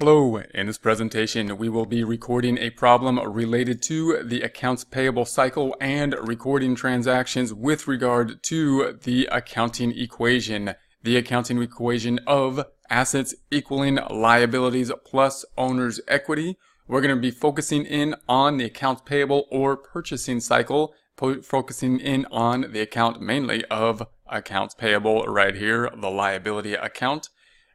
Hello, in this presentation we will be recording a problem related to the accounts payable cycle and recording transactions with regard to the accounting equation. The accounting equation of assets equaling liabilities plus owner's equity. We're going to be focusing in on the accounts payable or purchasing cycle, focusing in on the account mainly of accounts payable right here, the liability account.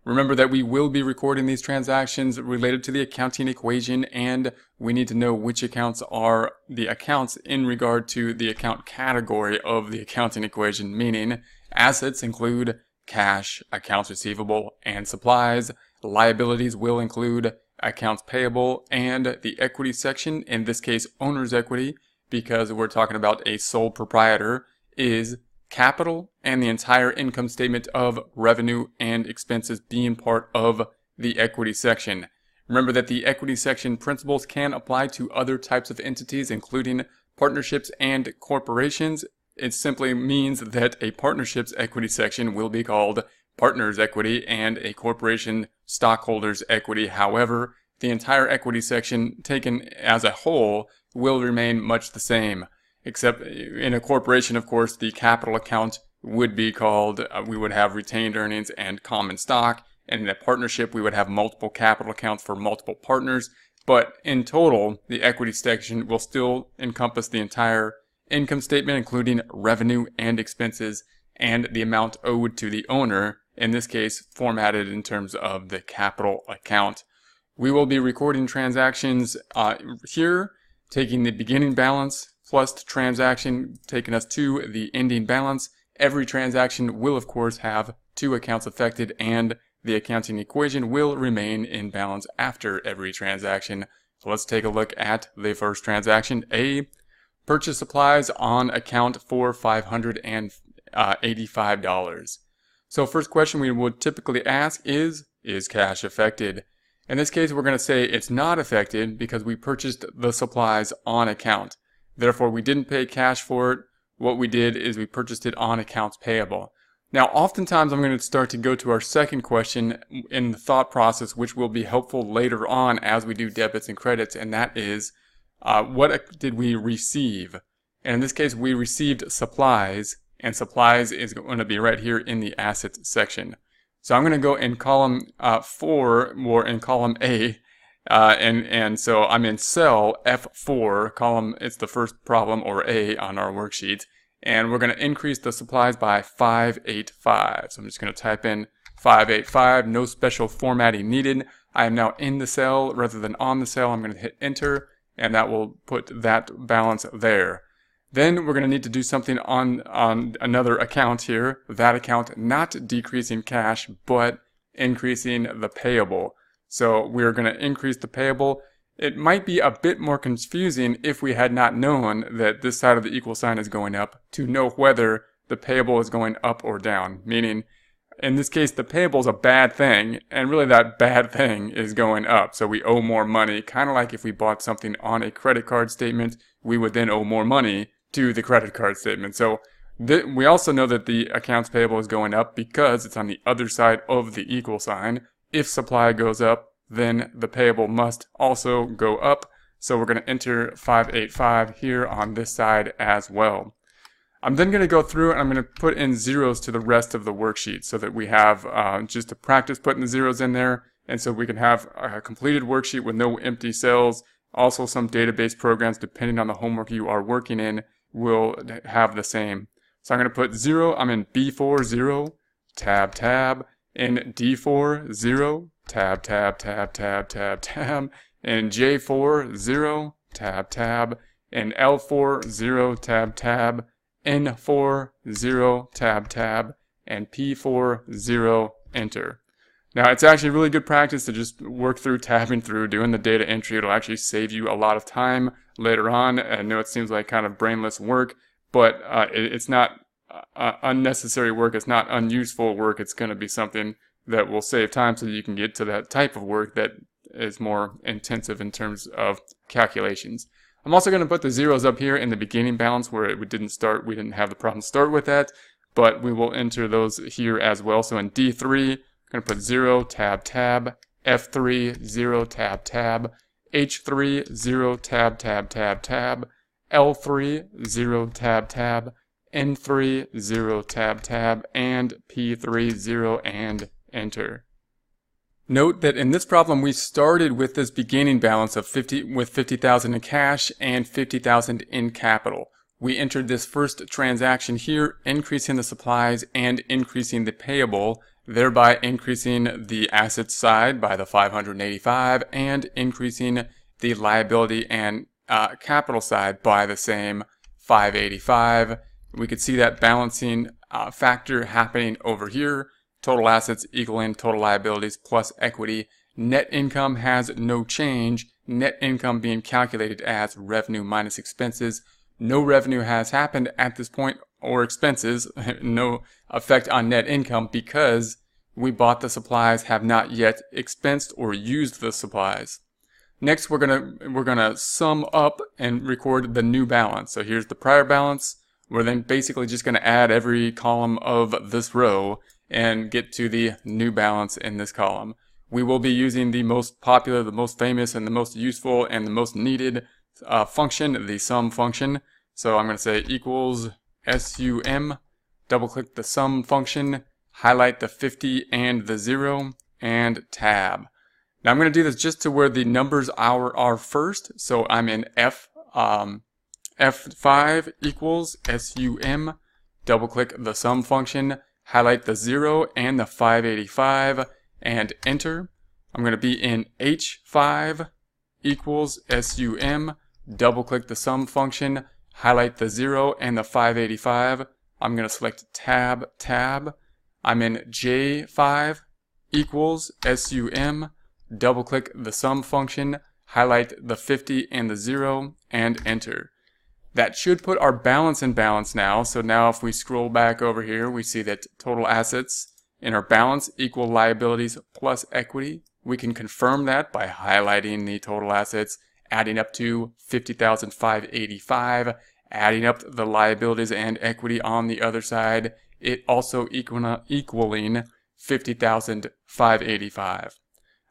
Remember that we will be recording these transactions related to the accounting equation, and we need to know which accounts are the accounts in regard to the account category of the accounting equation, meaning assets include cash, accounts receivable, and supplies. Liabilities will include accounts payable and the equity section, in this case owner's equity, because we're talking about a sole proprietor, is capital and the entire income statement of revenue and expenses being part of the equity section. Remember that the equity section principles can apply to other types of entities, including partnerships and corporations. It simply means that a partnership's equity section will be called partner's equity and a corporation stockholder's equity. However, the entire equity section taken as a whole will remain much the same. Except in a corporation, of course, the capital account would be called, we would have retained earnings and common stock. And in a partnership, we would have multiple capital accounts for multiple partners. But in total, the equity section will still encompass the entire income statement, including revenue and expenses, and the amount owed to the owner, in this case, formatted in terms of the capital account. We will be recording transactions here, taking the beginning balance plus the transaction taking us to the ending balance. Every transaction will of course have two accounts affected, and the accounting equation will remain in balance after every transaction. So let's take a look at the first transaction. A, purchase supplies on account for $585. So first question we would typically ask is cash affected? In this case, we're going to say it's not affected because we purchased the supplies on account. Therefore, we didn't pay cash for it. What we did is we purchased it on accounts payable. Now, oftentimes I'm going to start to go to our second question in the thought process, which will be helpful later on as we do debits and credits, and that is, what did we receive? And in this case, we received supplies, and supplies is going to be right here in the assets section. So I'm going to go in column 4, or in column A, and so I'm in cell F4, column, it's the first problem, or A, on our worksheet, and we're going to increase the supplies by 585. So I'm just going to type in 585, no special formatting needed. I am now in the cell rather than on the cell. I'm going to hit enter, and that will put that balance there. Then we're going to need to do something on another account here, that account not decreasing cash, but increasing the payable. So we're going to increase the payable. It might be a bit more confusing if we had not known that this side of the equal sign is going up to know whether the payable is going up or down. Meaning, in this case, the payable is a bad thing, and really that bad thing is going up. So we owe more money, kind of like if we bought something on a credit card statement, we would then owe more money to the credit card statement. So we also know that the accounts payable is going up because it's on the other side of the equal sign. If supply goes up, then the payable must also go up. So we're going to enter 585 here on this side as well. I'm then going to go through and I'm going to put in zeros to the rest of the worksheet so that we have just to practice putting the zeros in there, and so we can have a completed worksheet with no empty cells. Also, some database programs, depending on the homework you are working in, will have the same. So I'm going to put 0, I'm in B4, 0, tab, tab, in D4, 0, tab, tab, tab, tab, tab, tab, in J4, 0, tab, tab, in L4, 0, tab, tab, N4, 0, tab, tab, and P4, 0, enter. Now, it's actually really good practice to just work through tabbing through, doing the data entry. It'll actually save you a lot of time later on. I know it seems like kind of brainless work, but it's not unnecessary work. It's not unuseful work. It's going to be something that will save time so that you can get to that type of work that is more intensive in terms of calculations. I'm also going to put the zeros up here in the beginning balance where we didn't have the problem start with that, but we will enter those here as well. So in D3, I'm going to put 0, tab, tab, F3, 0, tab, tab, H3, 0, tab, tab, tab, tab, L3, 0, tab, tab, N3, 0, tab, tab, and P3, 0, and enter. Note that in this problem we started with this beginning balance of 50,000 in cash and 50,000 in capital. We entered this first transaction here, increasing the supplies and increasing the payable, thereby increasing the asset side by the 585 and increasing the liability and capital side by the same 585. We could see that balancing factor happening over here. Total assets equaling total liabilities plus equity. Net income has no change. Net income being calculated as revenue minus expenses. No revenue has happened at this point, or expenses. No effect on net income because we bought the supplies, have not yet expensed or used the supplies. Next, we're gonna sum up and record the new balance. So here's the prior balance. We're then basically just gonna add every column of this row and get to the new balance in this column. We will be using the most popular, the most famous, and the most useful, and the most needed function, the sum function. So I'm going to say equals SUM, double click the sum function, highlight the 50 and the 0, and tab. Now I'm going to do this just to where the numbers are first. So I'm in F5 equals SUM, double click the sum function, highlight the 0 and the 585, and enter. I'm going to be in H5 equals SUM, double click the sum function, highlight the 0 and the 585. I'm going to select tab, tab. I'm in J5 equals SUM, double click the sum function, highlight the 50 and the 0, and enter. That should put our balance in balance now. So now if we scroll back over here, we see that total assets in our balance equal liabilities plus equity. We can confirm that by highlighting the total assets, adding up to 50,585, adding up the liabilities and equity on the other side, it also equaling 50,585.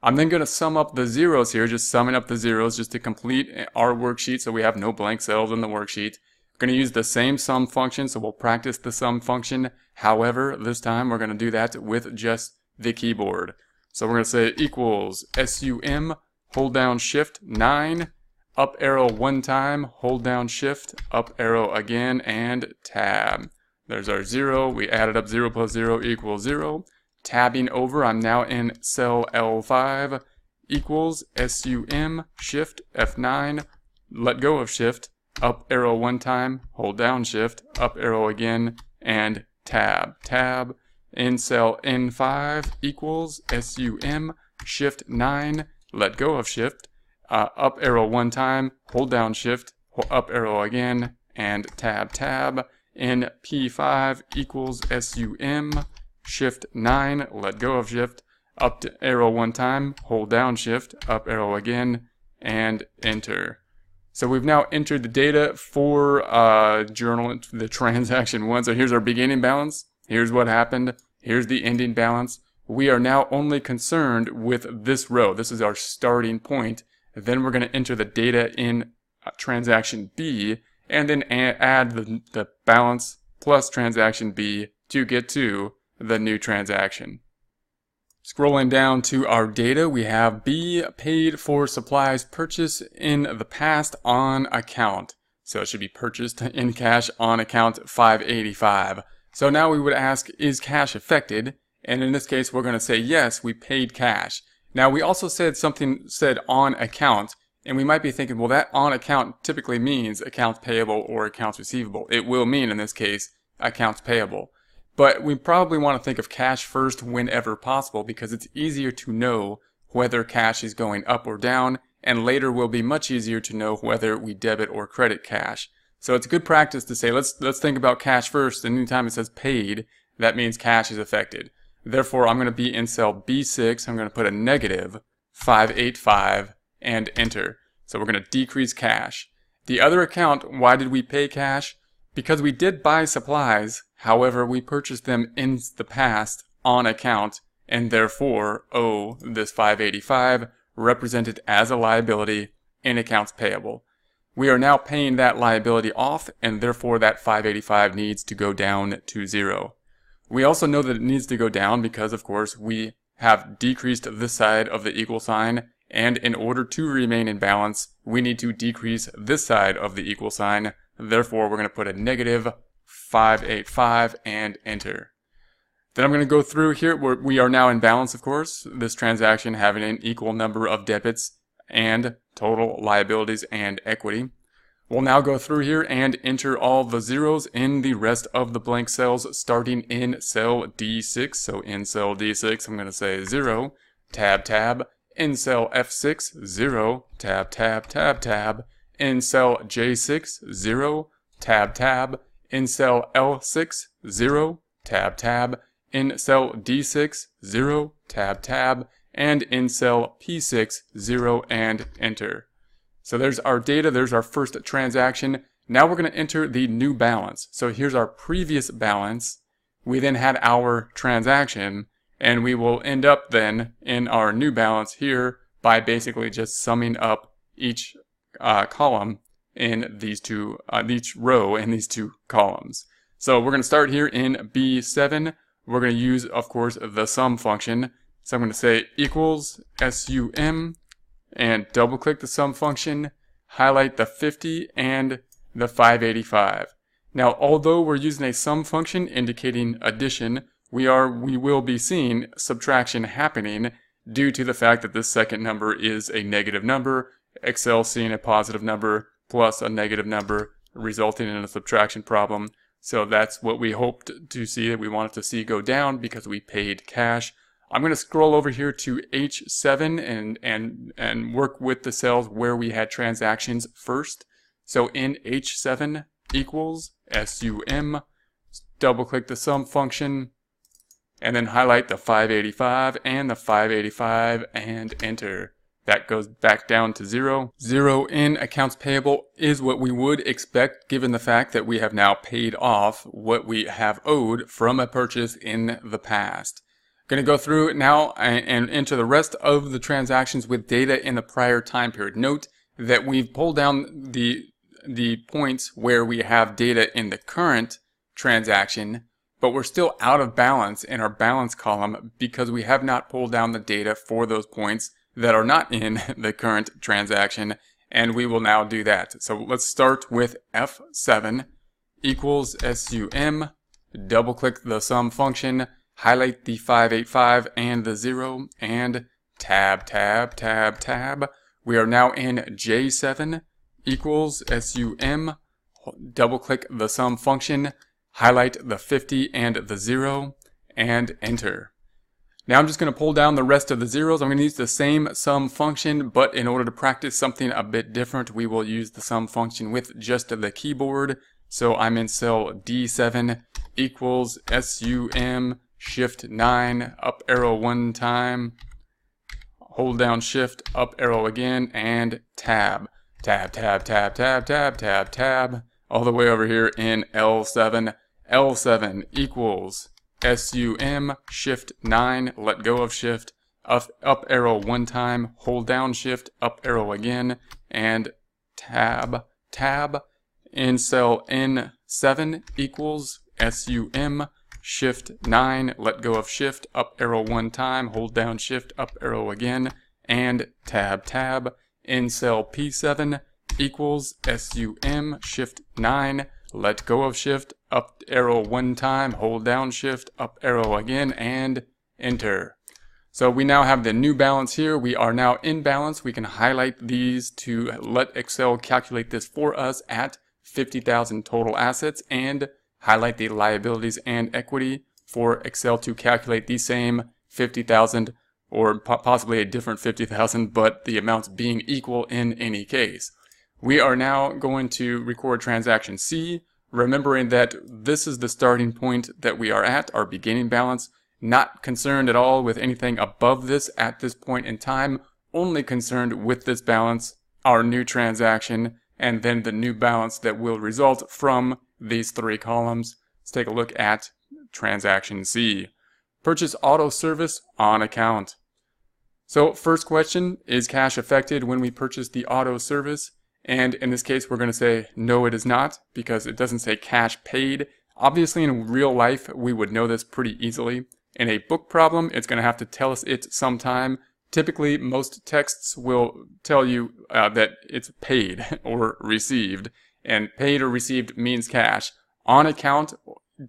I'm then going to sum up the zeros here, just summing up the zeros just to complete our worksheet so we have no blank cells in the worksheet. We're going to use the same sum function, so we'll practice the sum function. However, this time we're going to do that with just the keyboard. So we're going to say equals SUM, hold down shift 9, up arrow one time, hold down shift, up arrow again, and tab. There's our 0. We added up 0 plus 0 equals 0. Tabbing over, I'm now in cell L5 equals SUM, shift F9, let go of shift, up arrow one time, hold down shift, up arrow again, and tab. Tab in cell N5 equals SUM, shift 9, let go of shift, up arrow one time, hold down shift, up arrow again, and tab. Tab in P5 equals SUM, shift 9, let go of shift, up to arrow one time, hold down shift, up arrow again, and enter. So we've now entered the data for journal, the transaction 1. So here's our beginning balance, here's what happened, here's the ending balance. We are now only concerned with this row. This is our starting point. Then we're going to enter the data in transaction B, and then add the balance plus transaction B to get to the new transaction. Scrolling down to our data, we have B, paid for supplies purchased in the past on account. So it should be purchased in cash on account 585. So now we would ask, is cash affected? And in this case, we're going to say yes, we paid cash. Now we also said on account, and we might be thinking, well, that on account typically means accounts payable or accounts receivable. It will mean in this case accounts payable. But we probably want to think of cash first whenever possible because it's easier to know whether cash is going up or down, and later will be much easier to know whether we debit or credit cash. So it's good practice to say, let's think about cash first, and anytime it says paid, that means cash is affected. Therefore, I'm going to be in cell B6, I'm going to put a negative 585 and enter. So we're going to decrease cash. The other account, why did we pay cash? Because we did buy supplies, however, we purchased them in the past on account, and therefore owe this $585 represented as a liability in accounts payable. We are now paying that liability off, and therefore that $585 needs to go down to 0. We also know that it needs to go down because, of course, we have decreased this side of the equal sign, and in order to remain in balance, we need to decrease this side of the equal sign. Therefore, we're going to put a negative $585 and enter. Then I'm going to go through here where we are now in balance, of course, this transaction having an equal number of debits and total liabilities and equity. We'll now go through here and enter all the zeros in the rest of the blank cells starting in cell D6. So in cell D6, I'm going to say 0, tab, tab. In cell F6, 0, tab, tab, tab, tab. In cell J6, 0, tab, tab. In cell L6, 0, tab, tab. In cell D6, 0, tab, tab. And in cell P6, 0, and enter. So there's our data, there's our first transaction. Now we're going to enter the new balance. So here's our previous balance. We then had our transaction, and we will end up then in our new balance here by basically just summing up each column in these two, each row in these two columns. So we're going to start here in B7. We're going to use, of course, the sum function. So I'm going to say equals SUM and double click the sum function, highlight the 50 and the 585. Now, although we're using a sum function indicating addition, we will be seeing subtraction happening due to the fact that this second number is a negative number, Excel seeing a positive number plus a negative number, resulting in a subtraction problem. So that's what we hoped to see, that we wanted to see go down because we paid cash. I'm going to scroll over here to H7 and work with the cells where we had transactions first. So in H7 equals SUM, double click the sum function, and then highlight the 585 and the 585 and enter. That goes back down to 0. 0 in accounts payable is what we would expect given the fact that we have now paid off what we have owed from a purchase in the past. Going to go through now and enter the rest of the transactions with data in the prior time period. Note that we've pulled down the points where we have data in the current transaction, but we're still out of balance in our balance column because we have not pulled down the data for those points that are not in the current transaction, and we will now do that. So let's start with F7 equals SUM, double click the sum function, highlight the 585 and the 0, and tab, tab, tab, tab. We are now in J7 equals SUM, double click the sum function, highlight the 50 and the 0, and enter. Now I'm just going to pull down the rest of the zeros. I'm going to use the same sum function, but in order to practice something a bit different, we will use the sum function with just the keyboard. So I'm in cell D7 equals SUM, Shift 9, up arrow one time, hold down Shift, up arrow again, and tab. Tab, tab, tab, tab, tab, tab, tab, all the way over here in L7. L7 equals SUM, Shift 9, let go of Shift, up arrow one time, hold down Shift, up arrow again, and tab, tab. In cell N7 equals SUM, Shift 9, let go of Shift, up arrow one time, hold down Shift, up arrow again, and tab, tab. In cell P7 equals SUM, Shift 9, let go of Shift, up arrow one time, hold down Shift, up arrow again, and enter. So we now have the new balance here. We are now in balance. We can highlight these to let Excel calculate this for us at 50,000 total assets, and highlight the liabilities and equity for Excel to calculate the same 50,000 or possibly a different 50,000, but the amounts being equal in any case. We are now going to record transaction C, remembering that this is the starting point that we are at, our beginning balance. Not concerned at all with anything above this at this point in time, only concerned with this balance, our new transaction, and then the new balance that will result from these three columns. Let's take a look at transaction C. Purchase auto service on account. So first question, is cash affected when we purchase the auto service? And in this case, we're going to say no, it is not, because it doesn't say cash paid. Obviously, in real life, we would know this pretty easily. In a book problem, it's going to have to tell us it sometime. Typically, most texts will tell you that it's paid or received. And paid or received means cash. On account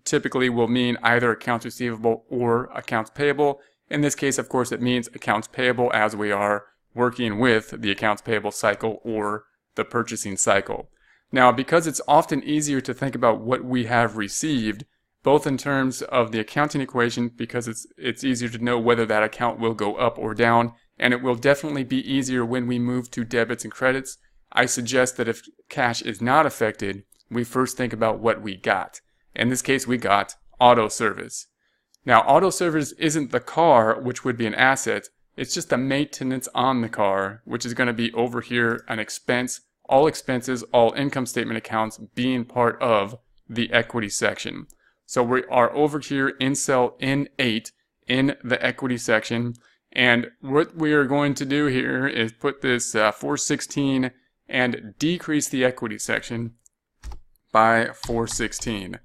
typically will mean either accounts receivable or accounts payable. In this case, of course, it means accounts payable as we are working with the accounts payable cycle or the purchasing cycle. Now, because it's often easier to think about what we have received, both in terms of the accounting equation, because it's easier to know whether that account will go up or down, and it will definitely be easier when we move to debits and credits, I suggest that if cash is not affected, we first think about what we got. In this case, we got auto service. Now, auto service isn't the car, which would be an asset. It's just the maintenance on the car, which is going to be over here an expense. All expenses, all income statement accounts being part of the equity section. So we are over here in cell N8 in the equity section. And what we are going to do here is put this 416 and decrease the equity section by 416.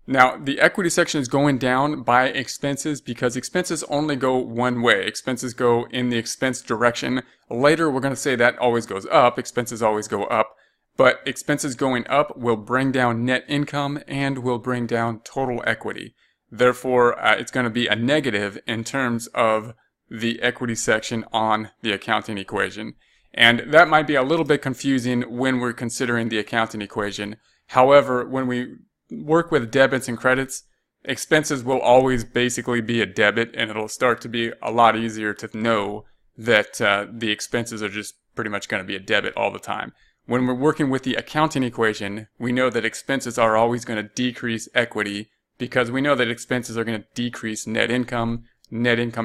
Now, the equity section is going down by expenses because expenses only go one way. Expenses go in the expense direction. Later, we're going to say that always goes up. Expenses always go up. But expenses going up will bring down net income and will bring down total equity. Therefore, it's going to be a negative in terms of the equity section on the accounting equation. And that might be a little bit confusing when we're considering the accounting equation. However, when we work with debits and credits, expenses will always basically be a debit, and it'll start to be a lot easier to know that the expenses are just pretty much going to be a debit all the time. When we're working with the accounting equation, we know that expenses are always going to decrease equity because we know that expenses are going to decrease net income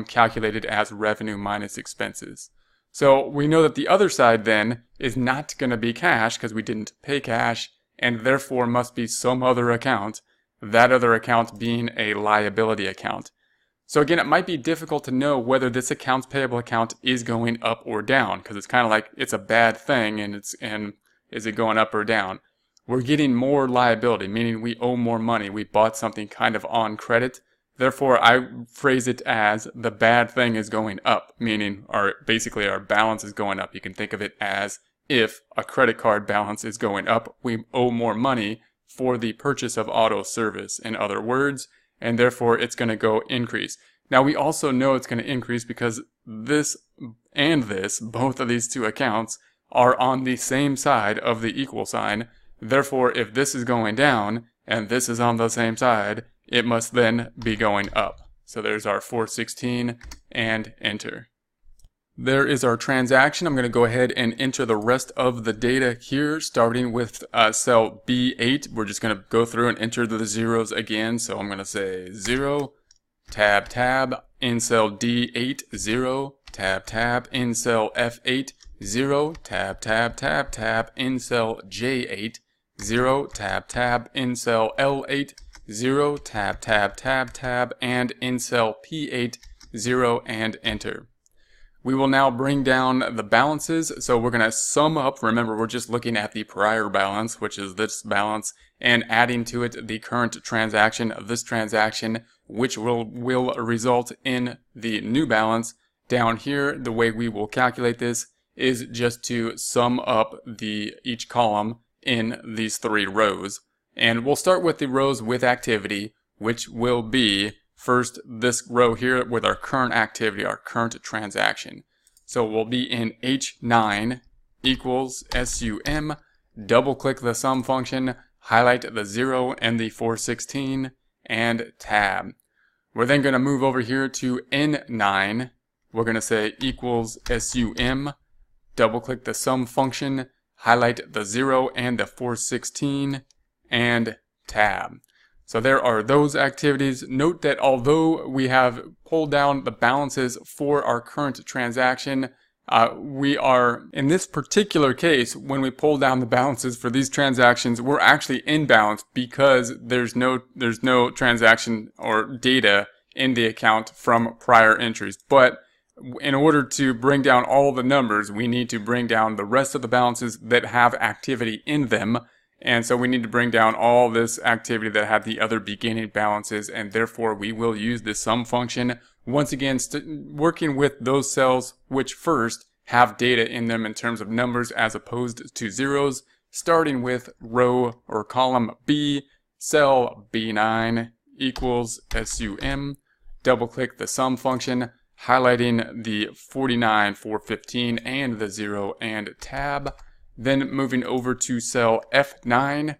calculated as revenue minus expenses. So we know that the other side then is not going to be cash because we didn't pay cash, and therefore must be some other account, that other account being a liability account. So again, it might be difficult to know whether this accounts payable account is going up or down, because it's kind of like it's a bad thing, and is it going up or down? We're getting more liability, meaning we owe more money. We bought something kind of on credit. Therefore, I phrase it as the bad thing is going up, meaning basically our balance is going up. You can think of it as if a credit card balance is going up, we owe more money for the purchase of auto service, in other words, and therefore it's going to go increase. Now we also know it's going to increase because this and this, both of these two accounts, are on the same side of the equal sign. Therefore, if this is going down and this is on the same side, it must then be going up. So there's our 416 and enter. There is our transaction. I'm going to go ahead and enter the rest of the data here, starting with cell B8. We're just going to go through and enter the zeros again. So I'm going to say 0, tab, tab, in cell D8, 0, tab, tab, in cell F8, 0, tab, tab, tab, tab, in cell J8, 0, tab, tab, in cell L8, 0, tab, tab, tab, tab, and in cell P8, 0, and enter. We will now bring down the balances, so we're going to sum up. Remember, we're just looking at the prior balance, which is this balance, and adding to it the current transaction of this transaction, which will result in the new balance. Down here, the way we will calculate this is just to sum up each column in these three rows. And we'll start with the rows with activity, which will be first this row here with our current activity, our current transaction. So we'll be in H9 equals SUM, double click the sum function, highlight the 0 and the 416, and tab. We're then going to move over here to N9. We're going to say equals SUM, double click the sum function, highlight the 0 and the 416, and tab. So there are those activities. Note that although we have pulled down the balances for our current transaction, we are, in this particular case, when we pull down the balances for these transactions, we're actually in balance because there's no transaction or data in the account from prior entries. But in order to bring down all the numbers, we need to bring down the rest of the balances that have activity in them. And so we need to bring down all this activity that had the other beginning balances, and therefore we will use the sum function. Once again, working with those cells which first have data in them in terms of numbers as opposed to zeros, starting with row or column B, cell B9 equals SUM. Double click the sum function, highlighting the 49, 415, and the 0 and tab. Then moving over to cell F9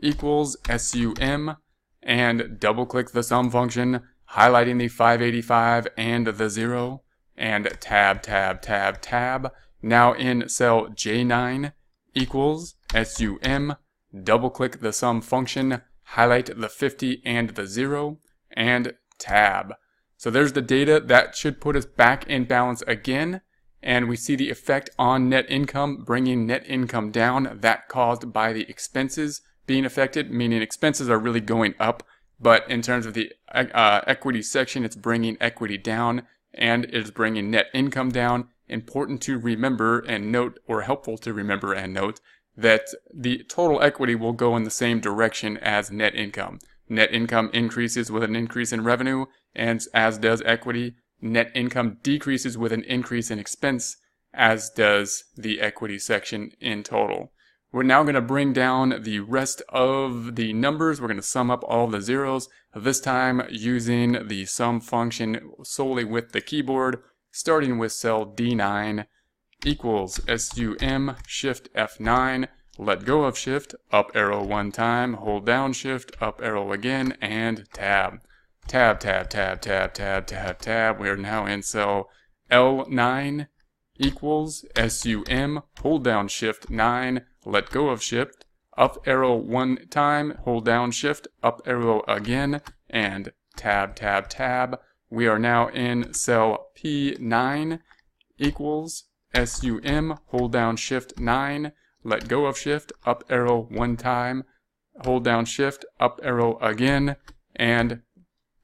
equals SUM, and double click the sum function, highlighting the 585 and the 0, and tab, tab, tab, tab. Now in cell J9 equals SUM, double click the sum function, highlight the 50 and the 0, and tab. So there's the data. That should put us back in balance again. And we see the effect on net income, bringing net income down, that caused by the expenses being affected, meaning expenses are really going up. But in terms of the equity section, it's bringing equity down, and it's bringing net income down. Important to remember and note, or helpful to remember and note, that the total equity will go in the same direction as net income. Net income increases with an increase in revenue, and as does equity. Net income decreases with an increase in expense, as does the equity section in total. We're now going to bring down the rest of the numbers. We're going to sum up all the zeros, this time using the sum function solely with the keyboard, starting with cell D9 equals SUM, shift F9, let go of shift, up arrow one time, hold down shift, up arrow again, and tab. Tab, tab, tab, tab, tab, tab, tab. We are now in cell L9 equals SUM, hold down shift 9, let go of shift, up arrow one time, hold down shift, up arrow again, and tab, tab, tab. We are now in cell P9 equals SUM, hold down shift 9, let go of shift, up arrow one time, hold down shift, up arrow again, and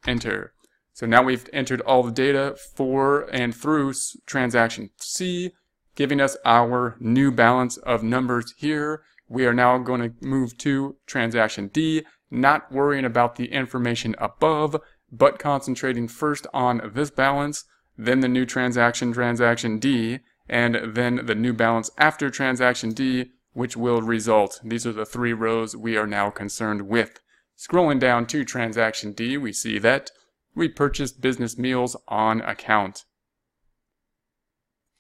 enter. So now we've entered all the data for and through transaction C, giving us our new balance of numbers here. We are now going to move to transaction D, not worrying about the information above, but concentrating first on this balance, then the new transaction, transaction D, and then the new balance after transaction D, which will result. These are the three rows we are now concerned with. Scrolling down to transaction D, we see that we purchased business meals on account.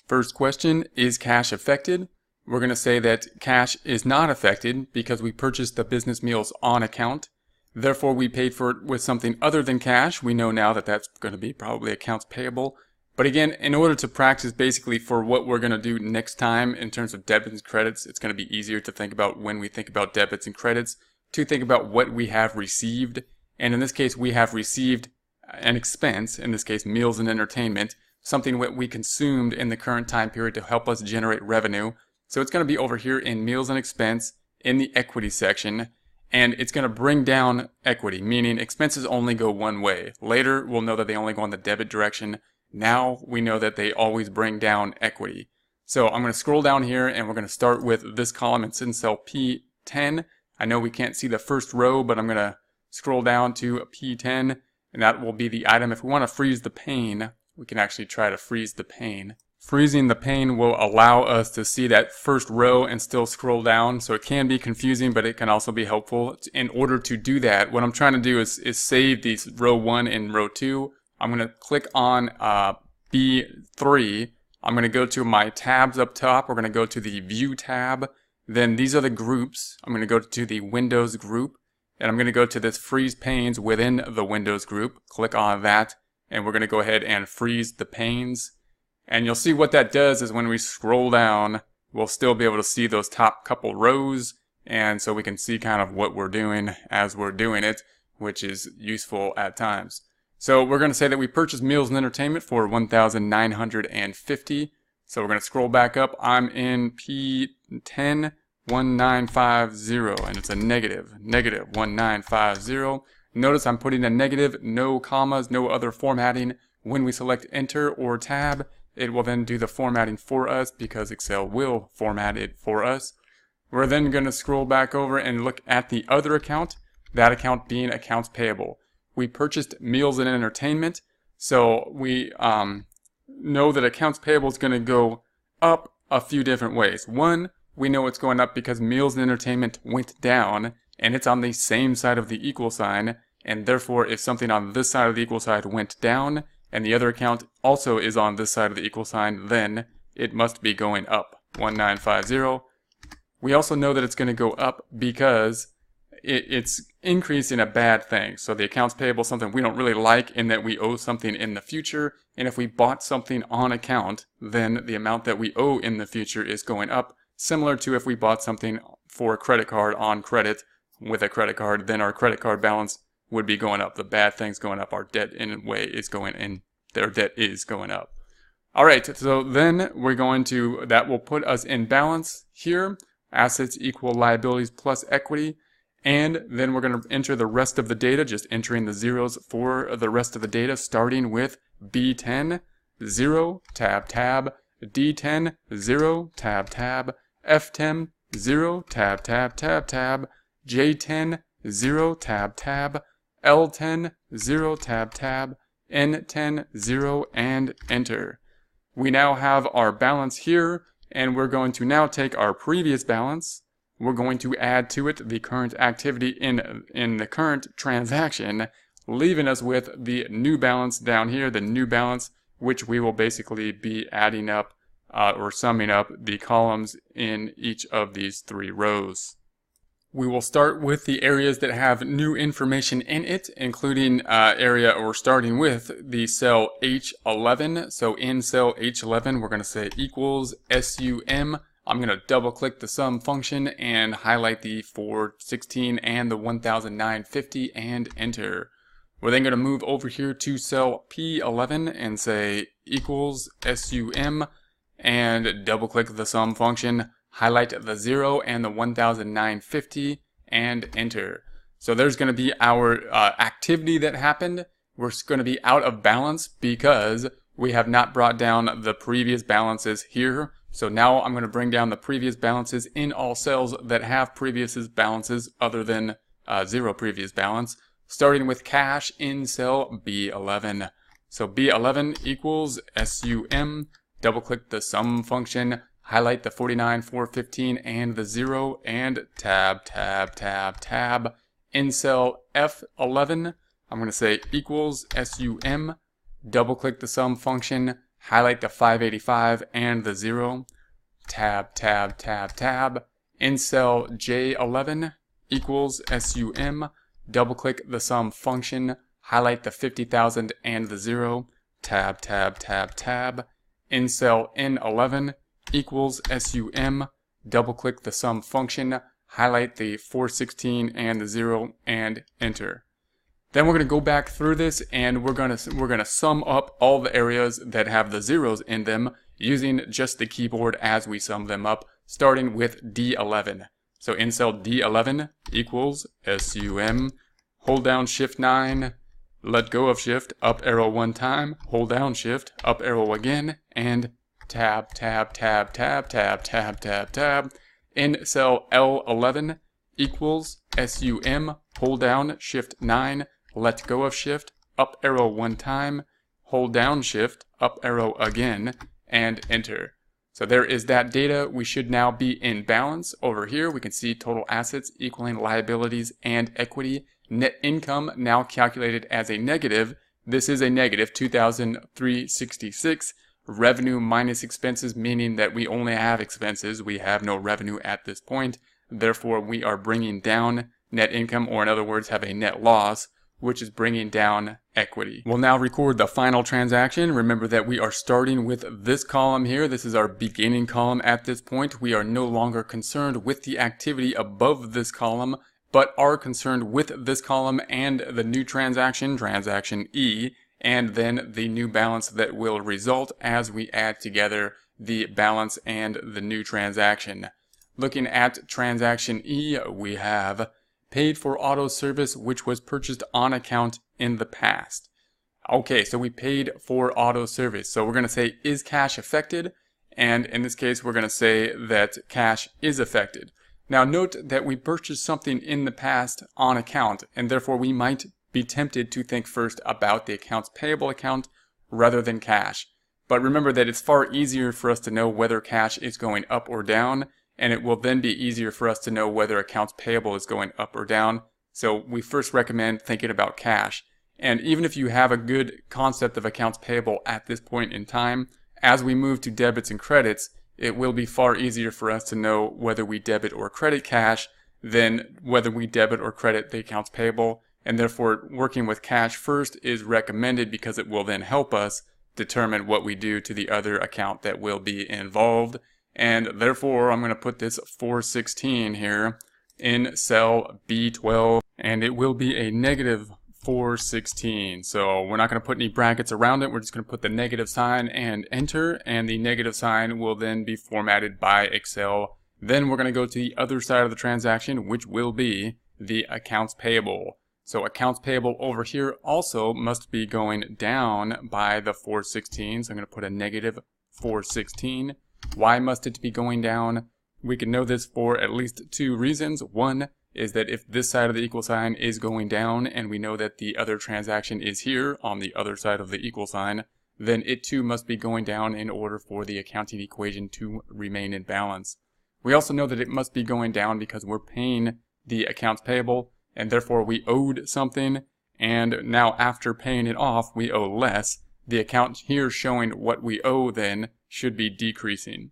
First question, is cash affected? We're going to say that cash is not affected because we purchased the business meals on account. Therefore, we paid for it with something other than cash. We know now that that's going to be probably accounts payable. But again, in order to practice basically for what we're going to do next time in terms of debits and credits, it's going to be easier to think about when we think about debits and credits, to think about what we have received. And in this case, we have received an expense, in this case meals and entertainment, something that we consumed in the current time period to help us generate revenue. So it's going to be over here in meals and expense in the equity section, and it's going to bring down equity, meaning expenses only go one way. Later we'll know that they only go in the debit direction. Now we know that they always bring down equity. So I'm going to scroll down here, and we're going to start with this column. It's in cell P10. I know we can't see the first row, but I'm going to scroll down to P10, and that will be the item. If we want to freeze the pane, we can actually try to freeze the pane. Freezing the pane will allow us to see that first row and still scroll down, so it can be confusing, but it can also be helpful. In order to do that, what I'm trying to do is save these row 1 and row 2. I'm going to click on B3. I'm going to go to my tabs up top. We're going to go to the View tab. Then these are the groups. I'm going to go to the Windows group, and I'm going to go to this Freeze Panes within the Windows group. Click on that, and we're going to go ahead and freeze the panes. And you'll see what that does is when we scroll down, we'll still be able to see those top couple rows, and so we can see kind of what we're doing as we're doing it, which is useful at times. So we're going to say that we purchased meals and entertainment for $1,950. So we're going to scroll back up. I'm in P10, 1950, and it's a negative 1950. Notice I'm putting a negative, no commas, no other formatting. When we select enter or tab, it will then do the formatting for us because Excel will format it for us. We're then going to scroll back over and look at the other account, that account being accounts payable. We purchased meals and entertainment, so we know that accounts payable is going to go up a few different ways. One, we know it's going up because meals and entertainment went down, and it's on the same side of the equal sign, and therefore if something on this side of the equal sign went down, and the other account also is on this side of the equal sign, then it must be going up, 1950. We also know that it's going to go up because it's increasing a bad thing. So the accounts payable is something we don't really like in that we owe something in the future. And if we bought something on account, then the amount that we owe in the future is going up. Similar to if we bought something for a credit card on credit with a credit card, then our credit card balance would be going up. The bad thing's going up. Our debt in a way is going in. Their debt is going up. All right, so then we're going to, that will put us in balance here. Assets equal liabilities plus equity. And then we're going to enter the rest of the data, just entering the zeros for the rest of the data, starting with B10, 0, tab, tab, D10, 0, tab, tab, F10, 0, tab, tab, tab, tab, J10, 0, tab, tab, L10, 0, tab, tab, N10, 0, and enter. We now have our balance here, and we're going to now take our previous balance. We're going to add to it the current activity in the current transaction, leaving us with the new balance down here, the new balance, which we will basically be adding up or summing up the columns in each of these three rows. We will start with the areas that have new information in it, including area or starting with the cell H11. So in cell H11, we're going to say equals SUM. I'm going to double click the sum function and highlight the 416 and the 1950 and enter. We're then going to move over here to cell P11 and say equals SUM and double click the sum function, highlight the 0 and the 1950 and enter. So there's going to be our activity that happened. We're going to be out of balance because we have not brought down the previous balances here. So now I'm going to bring down the previous balances in all cells that have previous balances other than 0 previous balance, starting with cash in cell B11. So B11 equals SUM, double click the sum function, highlight the 49,415 and the 0 and tab, tab, tab, tab. In cell F11, I'm going to say equals SUM, double click the sum function, highlight the 585 and the 0, tab, tab, tab, tab. In cell J11 equals SUM, double click the sum function, highlight the 50,000 and the 0, tab, tab, tab, tab. In cell N11 equals SUM, double click the sum function, highlight the 416 and the 0 and enter. Then we're going to go back through this and we're going to sum up all the areas that have the zeros in them using just the keyboard as we sum them up, starting with D11. So in cell D11 equals SUM, hold down Shift 9, let go of Shift, up arrow one time, hold down Shift, up arrow again, and tab, tab, tab, tab, tab, tab, tab, tab. In cell L11 equals SUM, hold down Shift 9, let go of Shift, up arrow one time, hold down Shift, up arrow again, and enter. So there is that data. We should now be in balance. Over here we can see total assets equaling liabilities and equity. Net income now calculated as a negative. This is a negative 2,366. Revenue minus expenses, meaning that we only have expenses. We have no revenue at this point. Therefore, we are bringing down net income, or in other words, have a net loss, which is bringing down equity. We'll now record the final transaction. Remember that we are starting with this column here. This is our beginning column at this point. We are no longer concerned with the activity above this column, but are concerned with this column and the new transaction, transaction E, and then the new balance that will result as we add together the balance and the new transaction. Looking at transaction E, we have paid for auto service which was purchased on account in the past. Okay, so we paid for auto service. So we're going to say, is cash affected? And in this case, we're going to say that cash is affected. Now note that we purchased something in the past on account, and therefore we might be tempted to think first about the accounts payable account rather than cash. But remember that it's far easier for us to know whether cash is going up or down, and it will then be easier for us to know whether accounts payable is going up or down. So we first recommend thinking about cash. And even if you have a good concept of accounts payable at this point in time, as we move to debits and credits, it will be far easier for us to know whether we debit or credit cash than whether we debit or credit the accounts payable. And therefore, working with cash first is recommended because it will then help us determine what we do to the other account that will be involved. And therefore, I'm going to put this 416 here in cell B12, and it will be a negative 416. So we're not going to put any brackets around it. We're just going to put the negative sign and enter, and the negative sign will then be formatted by Excel. Then we're going to go to the other side of the transaction, which will be the accounts payable. So accounts payable over here also must be going down by the 416. So I'm going to put a negative 416. Why must it be going down? We can know this for at least two reasons. One is that if this side of the equal sign is going down, and we know that the other transaction is here on the other side of the equal sign, then it too must be going down in order for the accounting equation to remain in balance. We also know that it must be going down because we're paying the accounts payable, and therefore we owed something, and now after paying it off, we owe less. The account here showing what we owe then should be decreasing.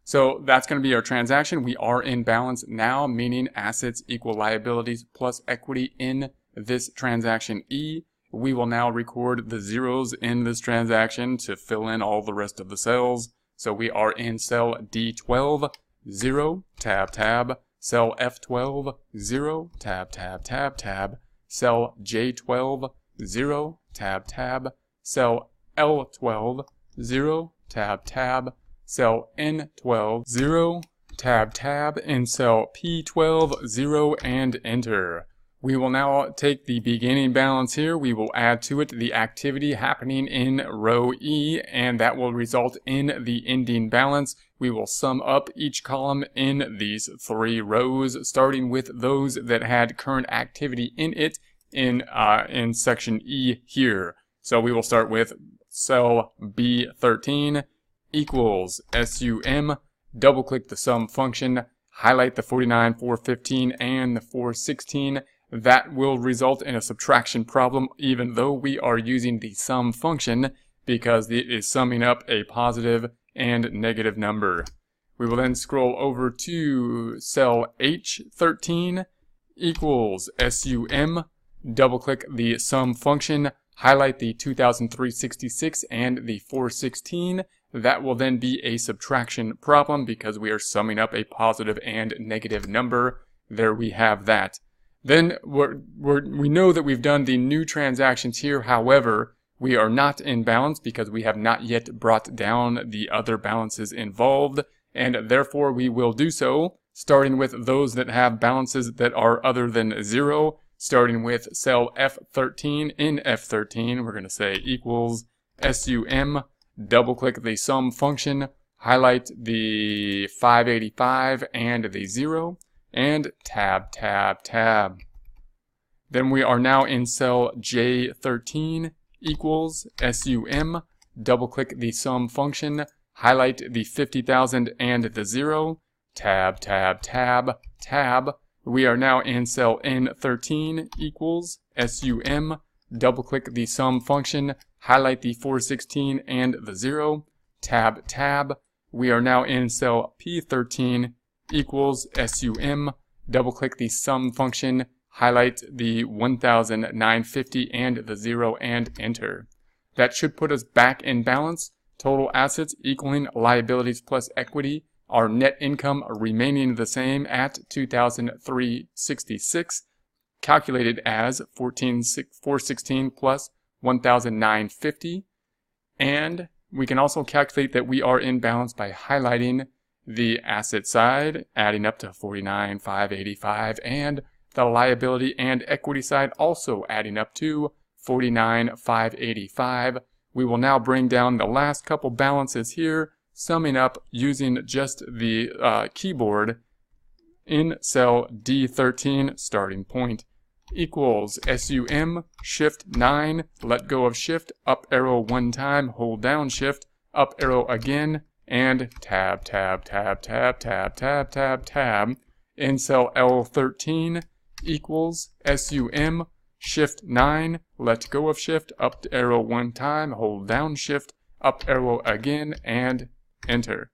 So that's going to be our transaction. We are in balance now, meaning assets equal liabilities plus equity in this transaction E. We will now record the zeros in this transaction to fill in all the rest of the cells. So we are in cell D12, 0, tab, tab. Cell F12, 0, tab, tab, tab, tab. Cell J12, 0, tab, tab. Cell L12, 0, tab, tab. Cell N12, 0, tab, tab. In cell P12, 0, and enter. We will now take the beginning balance here. We will add to it the activity happening in row E, and that will result in the ending balance. We will sum up each column in these three rows, starting with those that had current activity in it in section E here. So we will start with cell B13 equals SUM, double click the sum function, highlight the 49, 415, and the 416. That will result in a subtraction problem even though we are using the sum function because it is summing up a positive and negative number. We will then scroll over to cell H13 equals SUM, double click the sum function, highlight the 2366 and the 416. That will then be a subtraction problem because we are summing up a positive and negative number. There we have that. Then we know that we've done the new transactions here. However, we are not in balance because we have not yet brought down the other balances involved, and therefore we will do so, starting with those that have balances that are other than 0, starting with cell F13. In F13, we're going to say equals SUM, double click the sum function, highlight the 585 and the 0, and tab, tab, tab. Then we are now in cell J13 equals SUM, double click the sum function, highlight the 50,000 and the 0, tab, tab, tab, tab. We are now in cell N13 equals SUM, double click the sum function, highlight the 416 and the 0, tab, tab. We are now in cell P13 equals SUM, double click the sum function, highlight the 1950 and the 0, and enter. That should put us back in balance. Total assets equaling liabilities plus equity. Our net income remaining the same at 2,366, calculated as 416 plus 1,950. And we can also calculate that we are in balance by highlighting the asset side, adding up to 49,585, and the liability and equity side also adding up to $49,585. We will now bring down the last couple balances here, summing up using just the keyboard in cell D13, starting point, equals SUM, shift 9, let go of shift, up arrow one time, hold down shift, up arrow again, and tab, tab, tab, tab, tab, tab, tab, tab. In cell L13 equals SUM, shift 9, let go of shift, up arrow one time, hold down shift, up arrow again, and enter.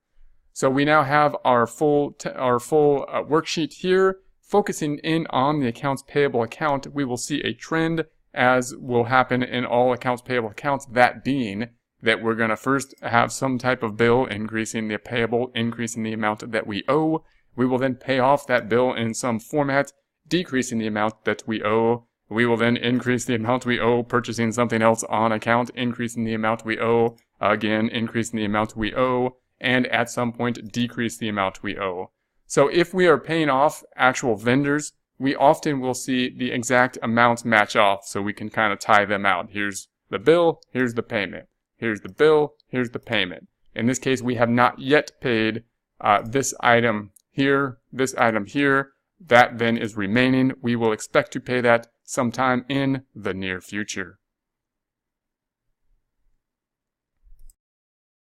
So we now have our full worksheet here. Focusing in on the accounts payable account, we will see a trend, as will happen in all accounts payable accounts, that being that we're going to first have some type of bill increasing the payable, increasing the amount that we owe. We will then pay off that bill in some format, decreasing the amount that we owe. We will then increase the amount we owe, purchasing something else on account, increasing the amount we owe, again increasing the amount we owe, and at some point decrease the amount we owe. So if we are paying off actual vendors, we often will see the exact amounts match off, so we can kind of tie them out. Here's the bill, here's the payment. Here's the bill, here's the payment. In this case, we have not yet paid this item here, this item here. That then is remaining. We will expect to pay that sometime in the near future.